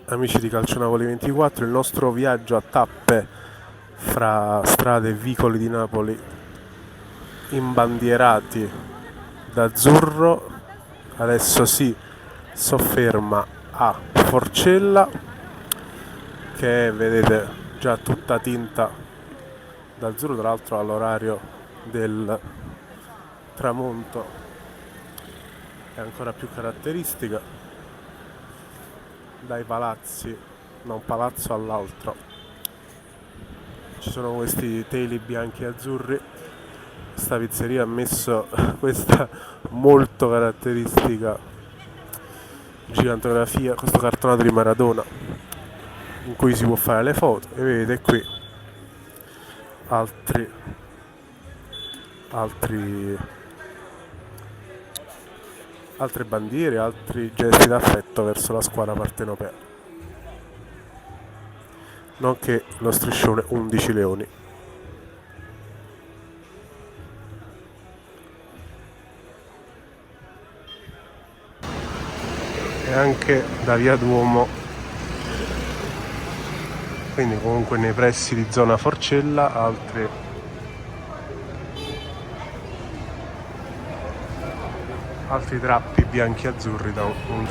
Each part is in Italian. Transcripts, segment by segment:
Amici di Calcio Napoli 24, il nostro viaggio a tappe fra strade e vicoli di Napoli imbandierati d'azzurro adesso si sofferma a Forcella, che è, vedete, già tutta tinta d'azzurro, tra l'altro all'orario del tramonto è ancora più caratteristica. Dai palazzi, da un palazzo all'altro, ci sono questi teli bianchi e azzurri. Questa pizzeria ha messo questa molto caratteristica gigantografia, questo cartonato di Maradona in cui si può fare le foto, e vedete qui altri altri altre bandiere, altri gesti d'affetto verso la squadra partenopea, nonché lo striscione 11 leoni. E anche da via Duomo, quindi comunque nei pressi di zona Forcella, altri drappi bianchi e azzurri da un.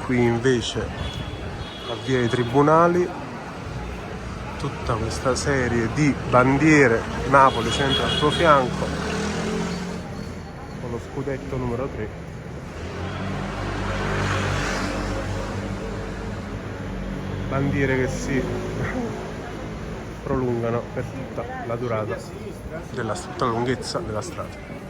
Qui invece a via dei Tribunali tutta questa serie di bandiere, Napoli sempre al tuo fianco con lo scudetto numero 3, bandiere che si prolungano per tutta la durata tutta la lunghezza della strada.